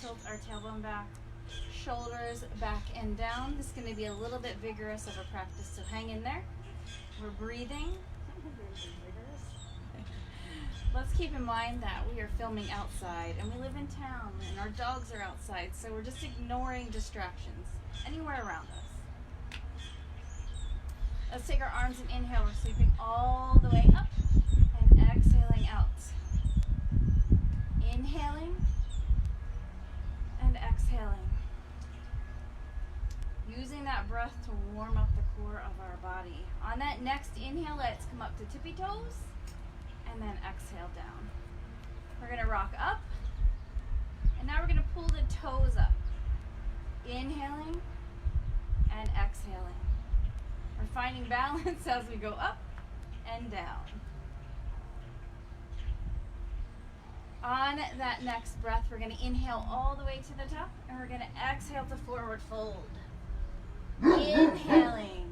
tilt our tailbone back, shoulders back and down. This is going to be a little bit vigorous of a practice, so hang in there. We're breathing. Let's keep in mind that we are filming outside and we live in town and our dogs are outside, so we're just ignoring distractions anywhere around us. Let's take our arms and inhale. We're sweeping all the way up and exhaling out. Inhaling and exhaling. Using that breath to warm up the core of our body. On that next inhale, let's come up to tippy toes and then exhale down. We're going to rock up and now we're going to pull the toes up. Inhaling and exhaling. We're finding balance as we go up and down. On that next breath, we're going to inhale all the way to the top and we're going to exhale to forward fold. Inhaling.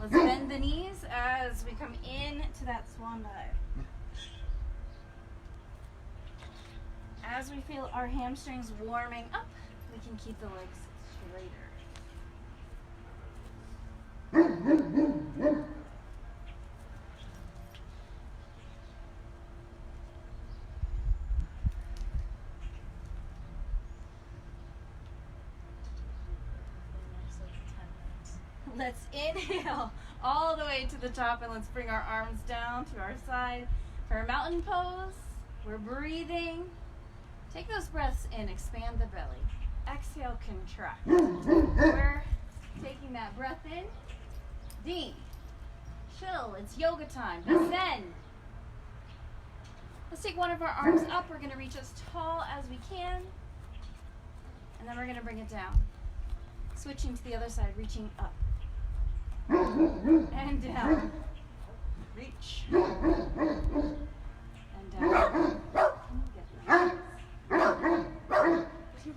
Let's bend the knees as we come into that swan dive. As we feel our hamstrings warming up, we can keep the legs straighter. Let's inhale all the way to the top and let's bring our arms down to our side for a mountain pose. We're breathing. Take those breaths in, expand the belly. Exhale, contract. We're taking that breath in. Deep. Chill, it's yoga time. Be zen. Let's take one of our arms up. We're going to reach as tall as we can. And then we're going to bring it down. Switching to the other side, reaching up. And down. Reach. And down.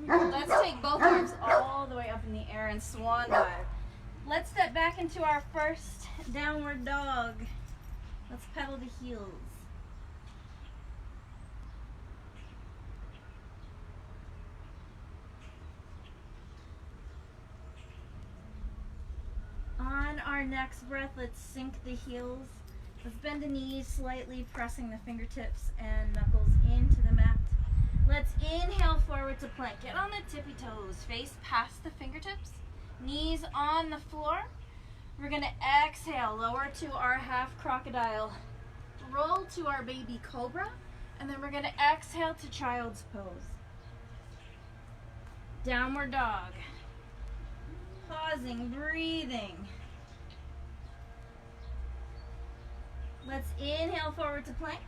Let's take both arms all the way up in the air and swan dive. Let's step back into our first downward dog. Let's pedal the heels. On our next breath, let's sink the heels. Let's bend the knees slightly, pressing the fingertips and knuckles into the mat. Let's inhale forward to plank. Get on the tippy toes, face past the fingertips, knees on the floor. We're going to exhale, lower to our half crocodile, roll to our baby cobra, and then we're going to exhale to child's pose. Downward dog. Pausing, breathing. Let's inhale forward to plank.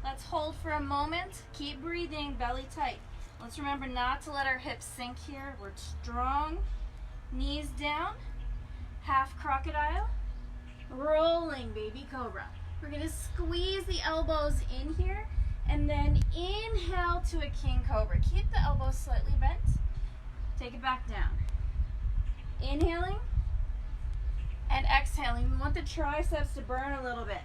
Let's hold for a moment. Keep breathing, belly tight. Let's remember not to let our hips sink here. We're strong. Knees down. Half crocodile. Rolling baby cobra. We're going to squeeze the elbows in here and then inhale to a king cobra. Keep the elbows slightly bent. Take it back down. Inhaling and exhaling. We want the triceps to burn a little bit.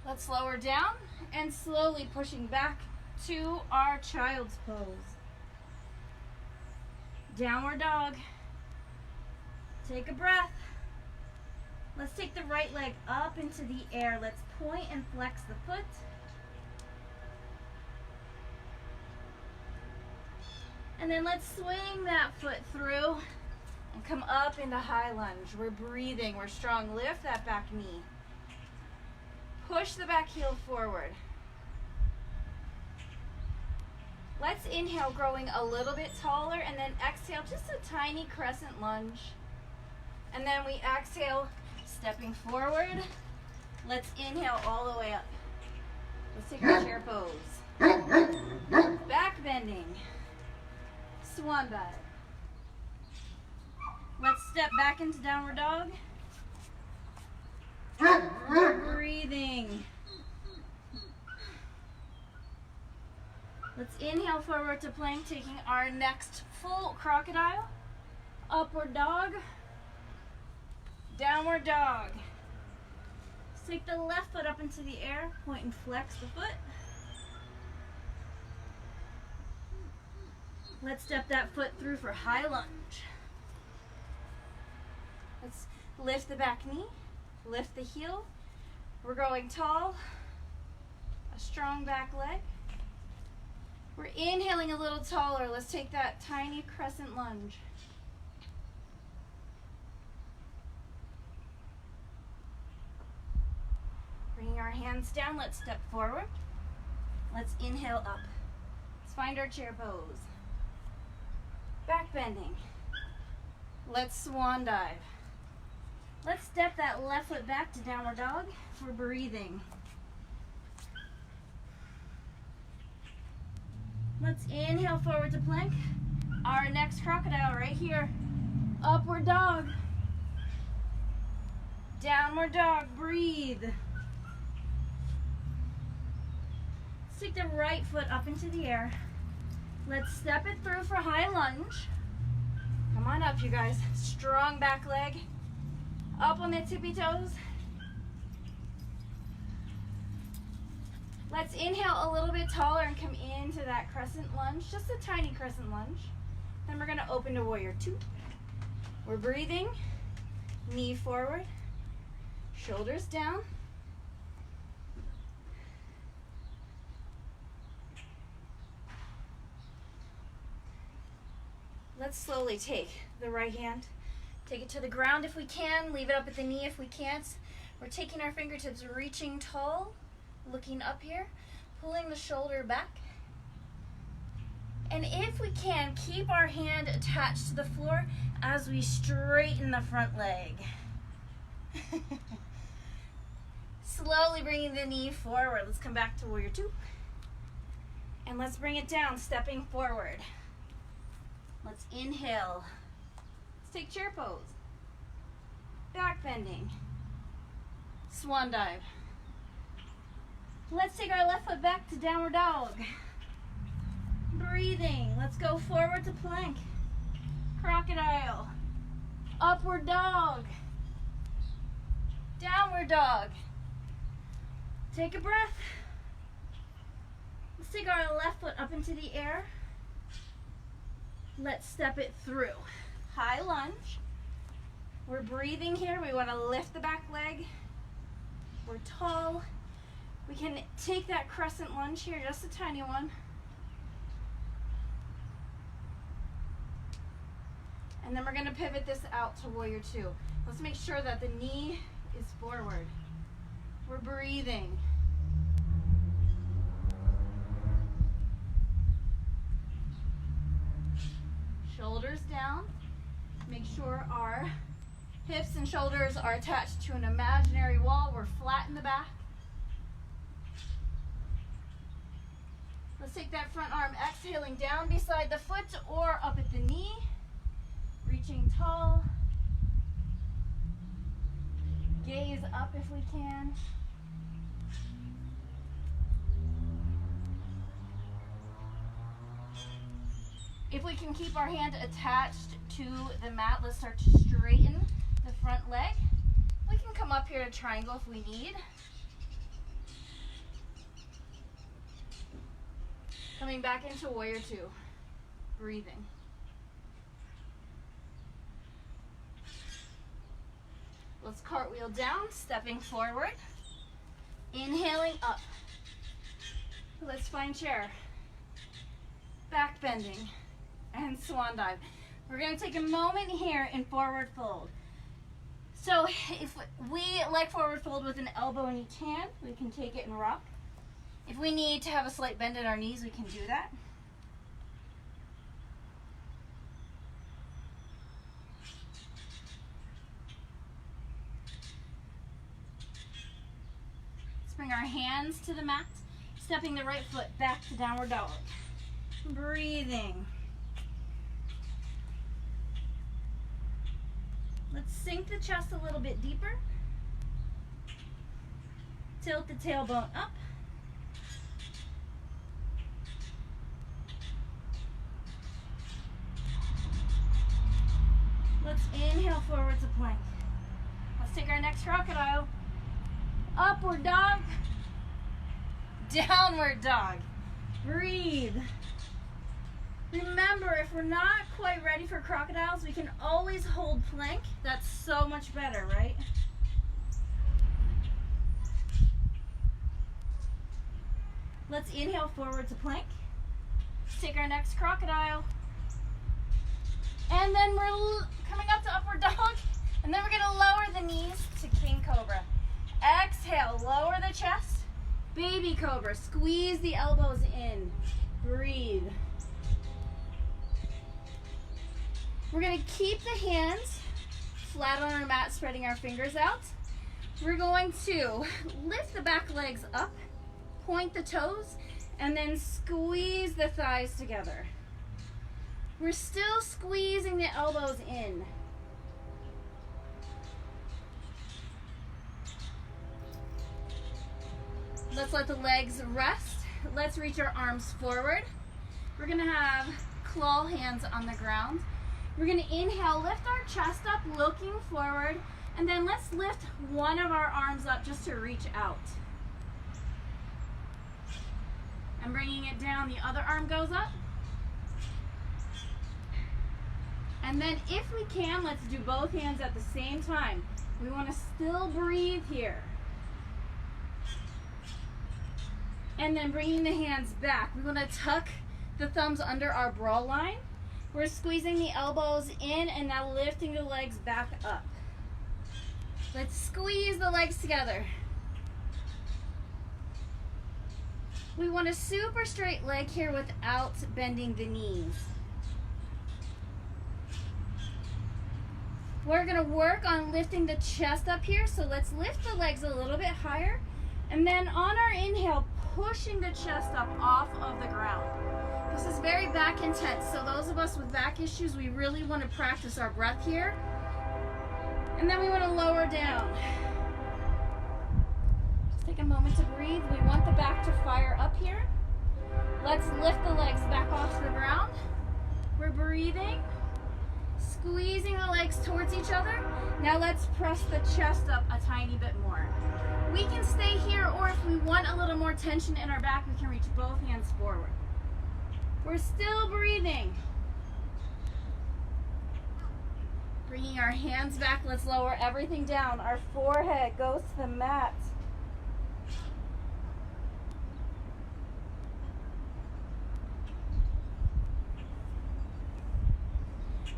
Let's lower down and slowly pushing back to our child's pose. Downward dog. Take a breath. Let's take the right leg up into the air. Let's point and flex the foot. And then let's swing that foot through and come up into high lunge. We're breathing, we're strong. Lift that back knee. Push the back heel forward. Let's inhale, growing a little bit taller, and then exhale, just a tiny crescent lunge. And then we exhale, stepping forward. Let's inhale all the way up. Let's take our chair pose. Back bending. Swan dive. Let's step back into downward dog. Breathing. Let's inhale forward to plank, taking our next full crocodile. Upward dog. Downward dog. Let's take the left foot up into the air, point and flex the foot. Let's step that foot through for high lunge. Let's lift the back knee, lift the heel. We're going tall, a strong back leg. We're inhaling a little taller. Let's take that tiny crescent lunge. Bringing our hands down, let's step forward. Let's inhale up. Let's find our chair pose. Back bending. Let's swan dive. Let's step that left foot back to downward dog. We're breathing. Let's inhale forward to plank. Our next crocodile right here. Upward dog. Downward dog, breathe. Let's take the right foot up into the air. Let's step it through for high lunge. Come on up, you guys. Strong back leg. Up on the tippy toes. Let's inhale a little bit taller and come into that crescent lunge, just a tiny crescent lunge. Then we're gonna open to warrior two. We're breathing, knee forward, shoulders down. Let's slowly take the right hand, take it to the ground if we can, leave it up at the knee if we can't. We're taking our fingertips, reaching tall, looking up here, pulling the shoulder back. And if we can, keep our hand attached to the floor as we straighten the front leg. Slowly bringing the knee forward. Let's come back to warrior two. And let's bring it down, stepping forward. Let's inhale. Let's take chair pose. Back bending. Swan dive. Let's take our left foot back to downward dog. Breathing. Let's go forward to plank. Crocodile. Upward dog. Downward dog. Take a breath. Let's take our left foot up into the air. Let's step it through. High lunge. We're breathing here. We want to lift the back leg. We're tall. We can take that crescent lunge here, just a tiny one. And then we're going to pivot this out to warrior two. Let's make sure that the knee is forward. We're breathing. Shoulders down. Make sure our hips and shoulders are attached to an imaginary wall. We're flat in the back. Let's take that front arm, exhaling down beside the foot or up at the knee. Reaching tall. Gaze up if we can. If we can keep our hand attached to the mat, let's start to straighten the front leg. We can come up here to triangle if we need. Coming back into warrior two. Breathing. Let's cartwheel down, stepping forward. Inhaling up. Let's find chair. Back bending. And swan dive. We're going to take a moment here in forward fold. So if we like forward fold with an elbow in each hand, we can take it and rock. If we need to have a slight bend in our knees, we can do that. Let's bring our hands to the mat, stepping the right foot back to downward dog. Breathing. Let's sink the chest a little bit deeper. Tilt the tailbone up. Let's inhale forward to plank. Let's take our next crocodile. Upward dog. Downward dog. Breathe. Remember, if we're not quite ready for crocodiles, we can always hold plank. That's so much better, right? Let's inhale forward to plank. Let's take our next crocodile. And then we're coming up to upward dog. And then we're going to lower the knees to king cobra. Exhale, lower the chest. Baby cobra, squeeze the elbows in. Breathe. We're going to keep the hands flat on our mat, spreading our fingers out. We're going to lift the back legs up, point the toes, and then squeeze the thighs together. We're still squeezing the elbows in. Let's let the legs rest. Let's reach our arms forward. We're gonna have claw hands on the ground. We're gonna inhale, lift our chest up, looking forward, and then let's lift one of our arms up just to reach out. And bringing it down, the other arm goes up. And then if we can, let's do both hands at the same time. We wanna still breathe here. And then bringing the hands back. We want to tuck the thumbs under our bra line. We're squeezing the elbows in and now lifting the legs back up. Let's squeeze the legs together. We want a super straight leg here without bending the knees. We're going to work on lifting the chest up here. So let's lift the legs a little bit higher. And then on our inhale, pushing the chest up off of the ground. This is very back intense, so those of us with back issues, we really want to practice our breath here. And then we want to lower down. Just take a moment to breathe. We want the back to fire up here. Let's lift the legs back off the ground. We're breathing, squeezing the legs towards each other. Now let's press the chest up a tiny bit more. We can stay here, or if we want a little more tension in our back, we can reach both hands forward. We're still breathing. Bringing our hands back, let's lower everything down. Our forehead goes to the mat.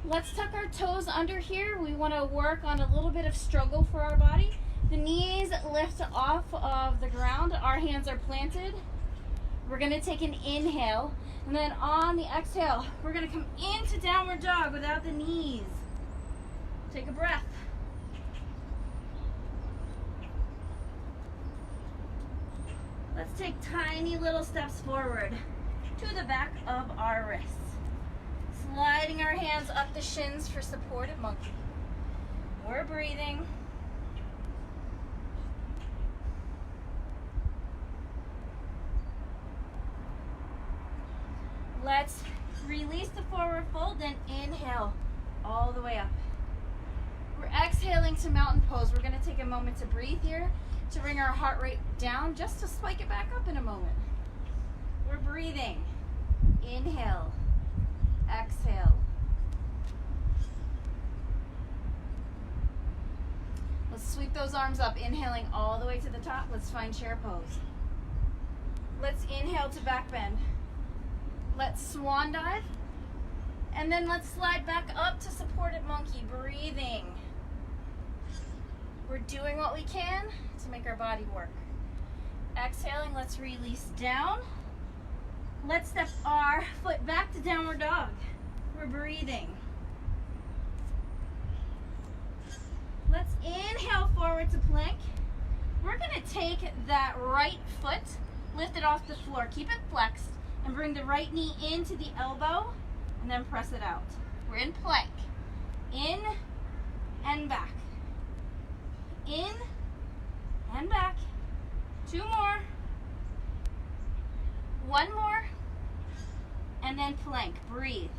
Let's tuck our toes under here. We want to work on a little bit of struggle for our body. The knees lift off of the ground. Our hands are planted. We're going to take an inhale. And then on the exhale, we're going to come into downward dog without the knees. Take a breath. Let's take tiny little steps forward to the back of our wrists. Sliding our hands up the shins for supported monkey. We're breathing. Let's release the forward fold, then inhale all the way up. We're exhaling to mountain pose. We're going to take a moment to breathe here, to bring our heart rate down, just to spike it back up in a moment. We're breathing. Inhale, exhale. Let's sweep those arms up, inhaling all the way to the top. Let's find chair pose. Let's inhale to back bend. Let's swan dive, and then let's slide back up to supported monkey, breathing. We're doing what we can to make our body work. Exhaling, let's release down. Let's step our foot back to downward dog. We're breathing. Let's inhale forward to plank. We're gonna take that right foot, lift it off the floor, keep it flexed, and bring the right knee into the elbow, and then press it out. We're in plank. In and back. In and back. 2 more. 1 more. And then plank. Breathe.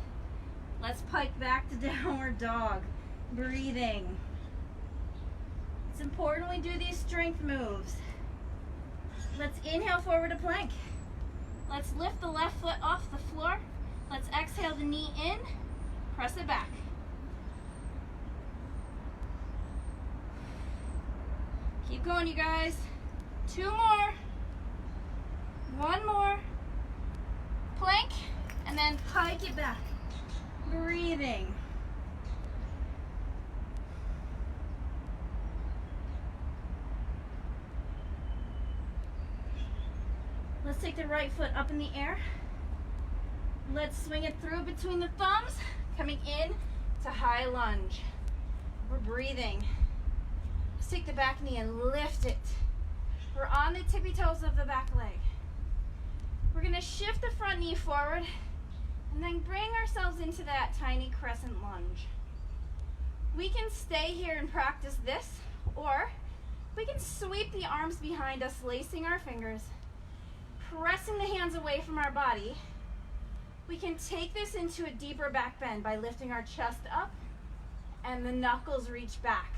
Let's pike back to downward dog. Breathing. important we do these strength moves. Let's inhale forward to plank. Let's lift the left foot off the floor. Let's exhale the knee in, press it back. Keep going, you guys. 2 more. 1 more. Plank, and then pike it back. Breathing. Let's take the right foot up in the air. Let's swing it through between the thumbs, coming in to high lunge. We're breathing. Let's take the back knee and lift it. We're on the tippy toes of the back leg. We're gonna shift the front knee forward and then bring ourselves into that tiny crescent lunge. We can stay here and practice this, or we can sweep the arms behind us, lacing our fingers, pressing the hands away from our body. We can take this into a deeper back bend by lifting our chest up and the knuckles reach back.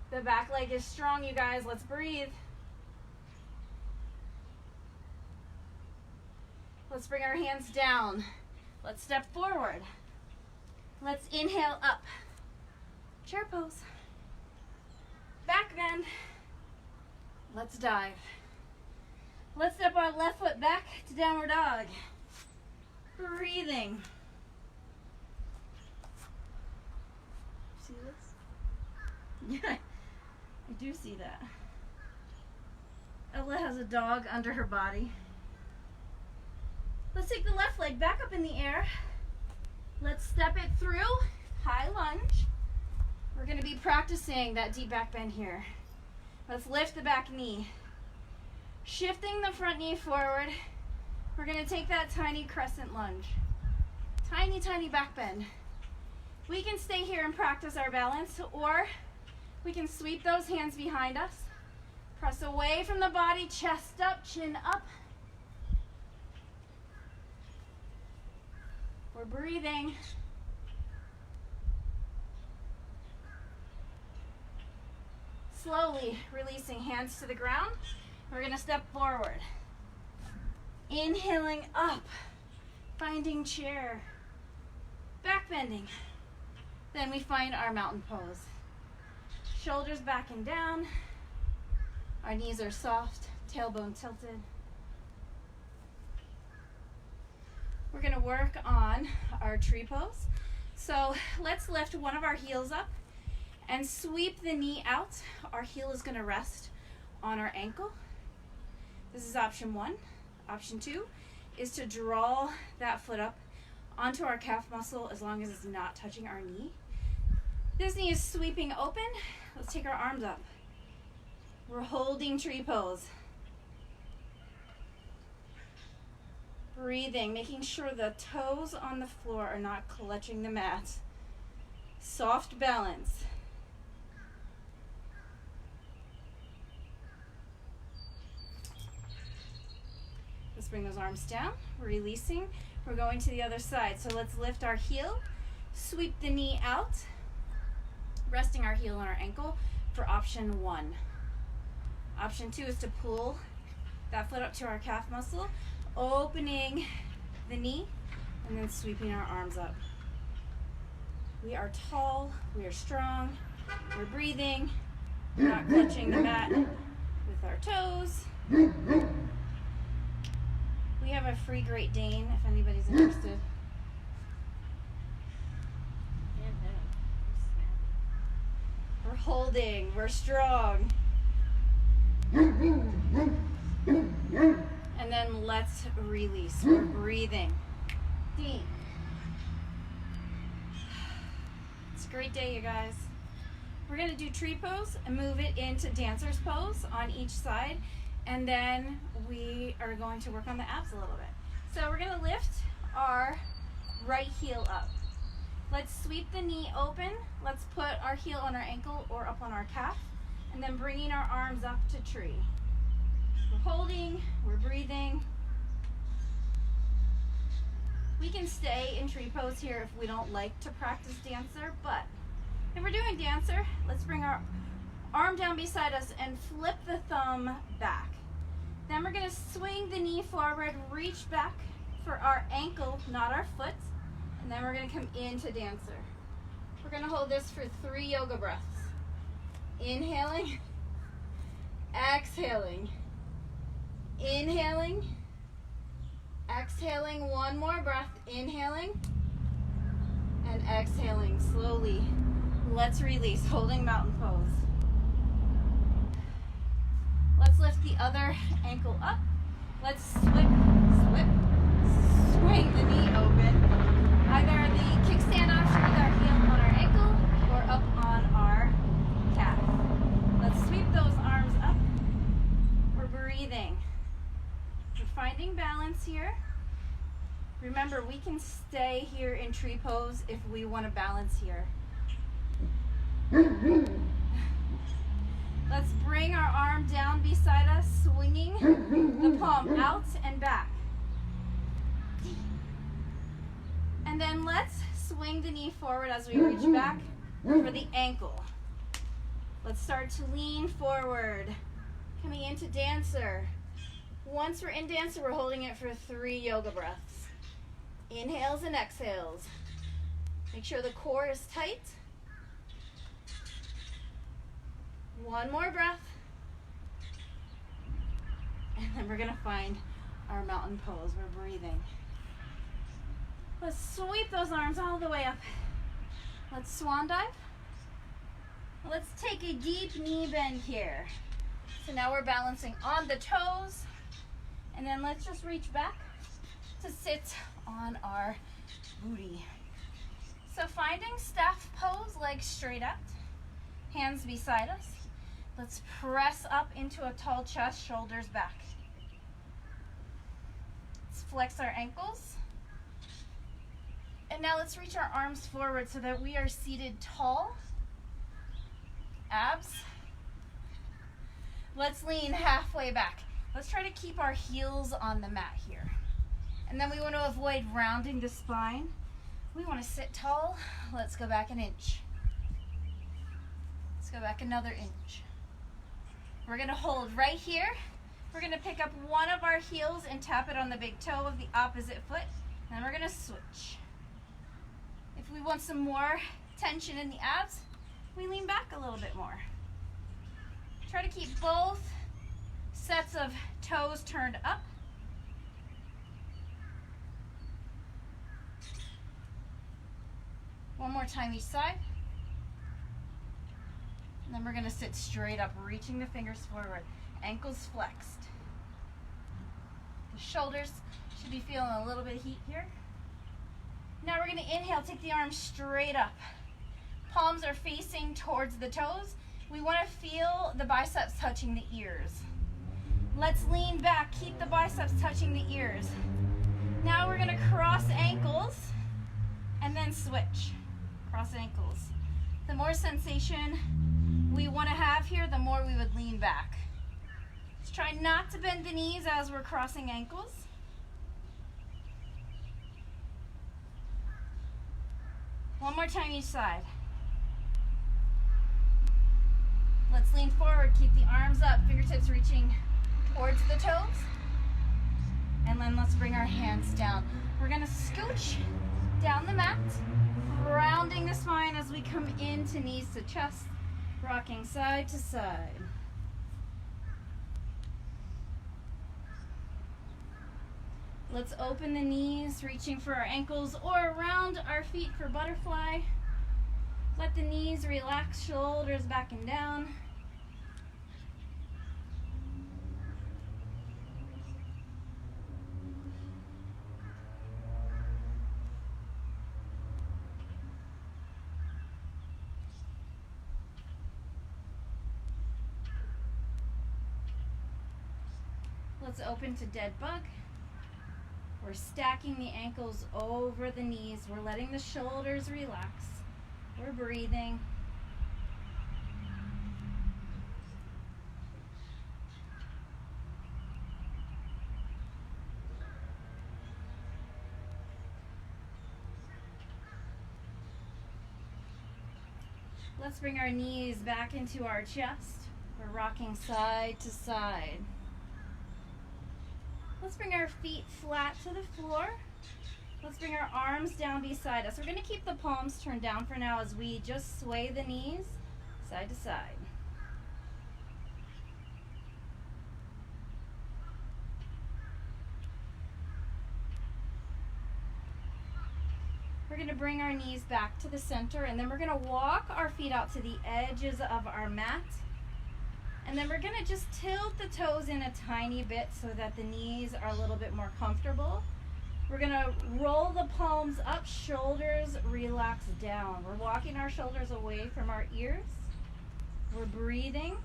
The back leg is strong, you guys. Let's breathe. Let's bring our hands down. Let's step forward. Let's inhale up. Chair pose. Back bend. Let's dive. Let's step our left foot back to downward dog. Breathing. See this? Yeah, I do see that. Ella has a dog under her body. Let's take the left leg back up in the air. Let's step it through, high lunge. We're gonna be practicing that deep back bend here. Let's lift the back knee. Shifting the front knee forward, we're gonna take that tiny crescent lunge. Tiny, tiny back bend. We can stay here and practice our balance, or we can sweep those hands behind us. Press away from the body, chest up, chin up. We're breathing. Slowly releasing hands to the ground. We're gonna step forward. Inhaling up, finding chair, back bending. Then we find our mountain pose. Shoulders back and down. Our knees are soft, tailbone tilted. We're gonna work on our tree pose. So let's lift one of our heels up and sweep the knee out. Our heel is gonna rest on our ankle. This is option 1. Option 2 is to draw that foot up onto our calf muscle as long as it's not touching our knee. This knee is sweeping open. Let's take our arms up. We're holding tree pose. Breathing, making sure the toes on the floor are not clutching the mat. Soft balance. Let's bring those arms down, releasing. We're going to the other side. So let's lift our heel, sweep the knee out, resting our heel on our ankle for option 1. Option 2 is to pull that foot up to our calf muscle, opening the knee, and then sweeping our arms up. We are tall, we are strong, we're breathing, we're not clutching the mat with our toes. We have a free Great Dane if anybody's interested. We're holding, we're strong. And then let's release. We're breathing deep. It's a great day, you guys. We're going to do tree pose and move it into dancer's pose on each side. And then we are going to work on the abs a little bit. So we're going to lift our right heel up. Let's sweep the knee open. Let's put our heel on our ankle or up on our calf. And then bringing our arms up to tree. We're holding, we're breathing. We can stay in tree pose here if we don't like to practice dancer, but if we're doing dancer, let's bring our arm down beside us and flip the thumb back. Then we're gonna swing the knee forward, reach back for our ankle, not our foot, and then we're gonna come into dancer. We're gonna hold this for 3 yoga breaths. Inhaling, exhaling, inhaling, exhaling, one more breath, inhaling, and exhaling slowly. Let's release, holding mountain pose. Let's lift the other ankle up. Let's swing the knee open. Either the kickstand option with our heel on our ankle or up on our calf. Let's sweep those arms up. We're breathing. We're finding balance here. Remember, we can stay here in tree pose if we want to balance here. Let's bring our arm down beside us, swinging the palm out and back. And then let's swing the knee forward as we reach back for the ankle. Let's start to lean forward, coming into dancer. Once we're in dancer, we're holding it for 3 yoga breaths. Inhales and exhales. Make sure the core is tight. One more breath. And then we're gonna find our mountain pose. We're breathing. Let's sweep those arms all the way up. Let's swan dive. Let's take a deep knee bend here. So now we're balancing on the toes. And then let's just reach back to sit on our booty. So finding staff pose, legs straight out, hands beside us. Let's press up into a tall chest, shoulders back. Let's flex our ankles. And now let's reach our arms forward so that we are seated tall. Abs. Let's lean halfway back. Let's try to keep our heels on the mat here. And then we want to avoid rounding the spine. We want to sit tall. Let's go back an inch. Let's go back another inch. We're going to hold right here. We're going to pick up one of our heels and tap it on the big toe of the opposite foot. Then we're going to switch. If we want some more tension in the abs, we lean back a little bit more. Try to keep both sets of toes turned up. One more time each side. And then we're going to sit straight up, reaching the fingers forward, ankles flexed. The shoulders should be feeling a little bit of heat here. Now we're going to inhale, take the arms straight up. Palms are facing towards the toes. We want to feel the biceps touching the ears. Let's lean back, keep the biceps touching the ears. Now we're going to cross ankles and then switch. Cross ankles. The more sensation we want to have here, the more we would lean back. Let's try not to bend the knees as we're crossing ankles. One more time each side. Let's lean forward, keep the arms up, fingertips reaching towards the toes. And then let's bring our hands down. We're gonna scooch down the mat, rounding the spine as we come into knees to chest, rocking side to side. Let's open the knees, reaching for our ankles or around our feet for butterfly. Let the knees relax, shoulders back and down. Let's open to dead bug. We're stacking the ankles over the knees. We're letting the shoulders relax. We're breathing. Let's bring our knees back into our chest. We're rocking side to side. Let's bring our feet flat to the floor. Let's bring our arms down beside us. We're going to keep the palms turned down for now as we just sway the knees side to side. We're going to bring our knees back to the center, and then we're going to walk our feet out to the edges of our mat. And then we're going to just tilt the toes in a tiny bit so that the knees are a little bit more comfortable. We're going to roll the palms up, shoulders relax down. We're walking our shoulders away from our ears. We're breathing.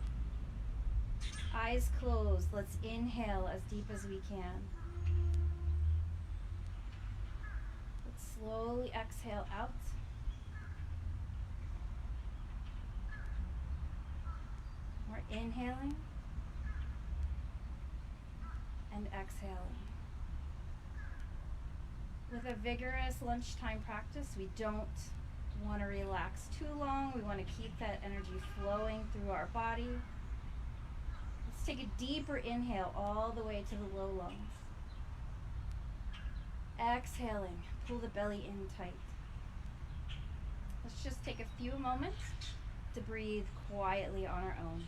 Eyes closed. Let's inhale as deep as we can. Slowly exhale out. We're inhaling and exhaling. With a vigorous lunchtime practice, we don't want to relax too long. We want to keep that energy flowing through our body. Let's take a deeper inhale all the way to the low lungs. Exhaling, pull the belly in tight. Let's just take a few moments to breathe quietly on our own.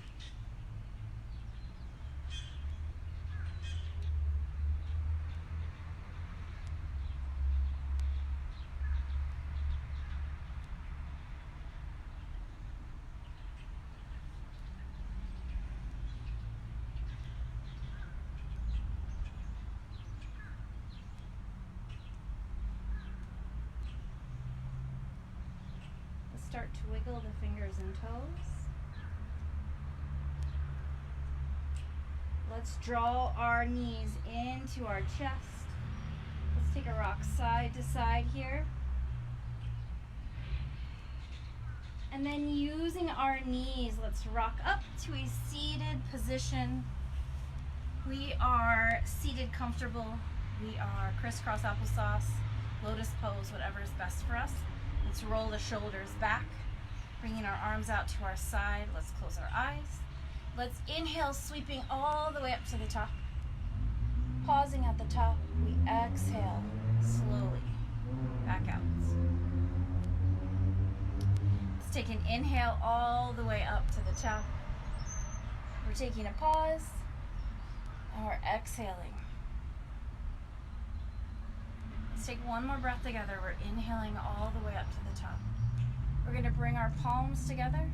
Start to wiggle the fingers and toes. Let's draw our knees into our chest. Let's take a rock side to side here. And then using our knees, let's rock up to a seated position. We are seated comfortable. We are crisscross applesauce, lotus pose, whatever is best for us. Let's roll the shoulders back, bringing our arms out to our side. Let's close our eyes. Let's inhale, sweeping all the way up to the top. Pausing at the top, we exhale slowly back out. Let's take an inhale all the way up to the top. We're taking a pause, and we're exhaling. Let's take one more breath together. We're inhaling all the way up to the top. We're going to bring our palms together.